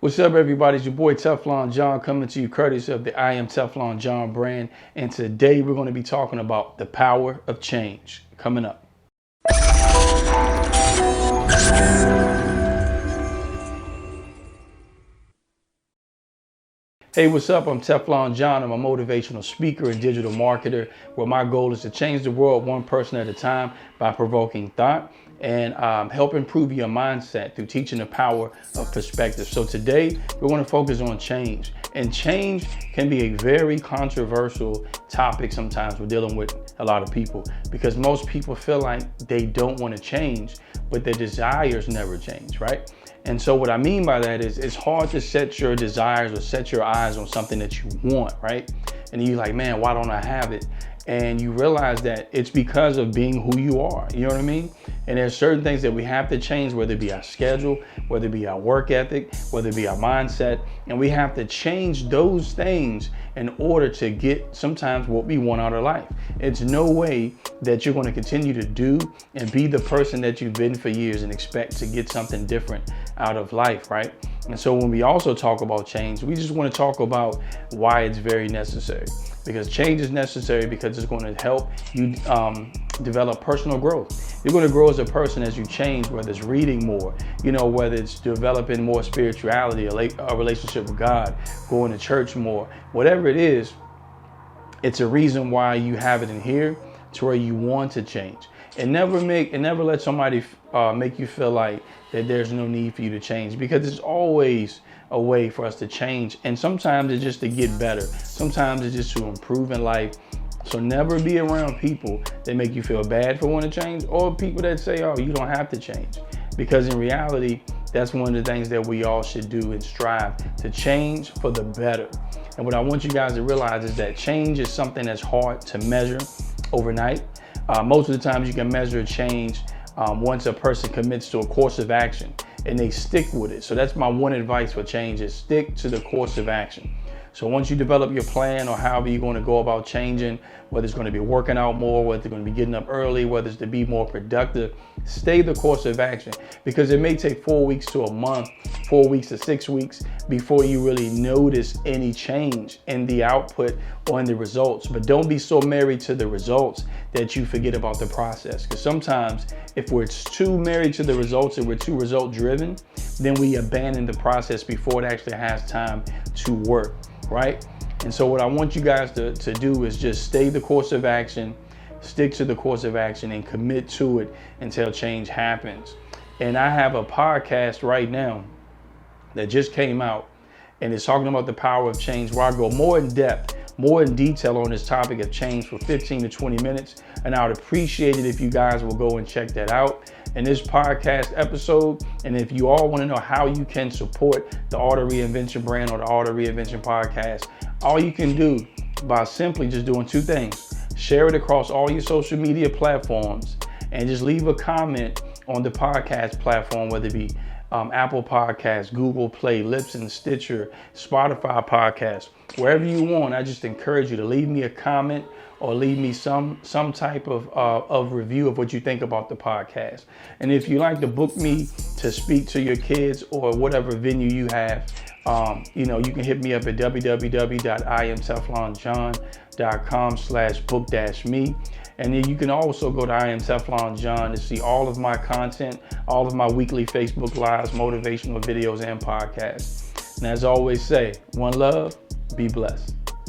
What's up, everybody? It's your boy Teflon John coming to you courtesy of the I Am Teflon John brand. And today we're going to be talking about the power of change. Coming up. Hey, what's up? I'm Teflon John. I'm a motivational speaker and digital marketer where my goal is to change the world one person at a time by provoking thought and help improve your mindset through teaching the power of perspective. So today we're going to focus on change. And change can be a very controversial topic sometimes we're dealing with a lot of people, because most people feel like they don't want to change, but their desires never change, right? And so what I mean by that is it's hard to set your desires or set your eyes on something that you want, right? And you're like, man, why don't I have it? And you realize that it's because of being who you are, you know what I mean? And there's certain things that we have to change, whether it be our schedule, whether it be our work ethic, whether it be our mindset. And we have to change those things in order to get sometimes what we want out of life. It's no way that you're going to continue to do and be the person that you've been for years and expect to get something different out of life, right? And so when we also talk about change, we just want to talk about why it's very necessary. Because change is necessary because it's going to help you develop personal growth. You're going to grow as a person as you change, whether it's reading more, whether it's developing more spirituality, a relationship with God, going to church more, whatever it is, it's a reason why you have it in here to where you want to change. And never let somebody make you feel like that there's no need for you to change, because it's always a way for us to change. And sometimes it's just to get better. Sometimes it's just to improve in life. So never be around people that make you feel bad for wanting to change, or people that say, oh, you don't have to change. Because in reality, that's one of the things that we all should do and strive to change for the better. And what I want you guys to realize is that change is something that's hard to measure overnight. Most of the times you can measure a change once a person commits to a course of action and they stick with it. So that's my one advice for change, is stick to the course of action. So once you develop your plan, or however you're going to go about changing, whether it's going to be working out more, whether it's going to be getting up early, whether it's to be more productive, stay the course of action, because it may take 4 weeks to a month, 4 weeks to 6 weeks before you really notice any change in the output or in the results. But don't be so married to the results that you forget about the process. Because sometimes if we're too married to the results and we're too result driven, then we abandon the process before it actually has time to work, right? And so what I want you guys to do is just stay the course of action, stick to the course of action, and commit to it until change happens. And I have a podcast right now that just came out, and it's talking about the power of change, where I go more in depth, more in detail on this topic of change for 15 to 20 minutes. And I would appreciate it if you guys will go and check that out in this podcast episode. And if you all want to know how you can support the Art of Reinvention brand or the Art of Reinvention podcast, all you can do by simply just doing two things: share it across all your social media platforms, and just leave a comment on the podcast platform, whether it be Apple Podcasts, Google Play, Lipson, Stitcher, Spotify Podcasts, wherever you want. I just encourage you to leave me a comment or leave me some type of review of what you think about the podcast. And if you like to book me to speak to your kids or whatever venue you have, you can hit me up at www.iamteflonjohn.com/book-me. And then you can also go to I Am Teflon John to see all of my content, all of my weekly Facebook Lives, motivational videos, and podcasts. And as I always say, one love, be blessed.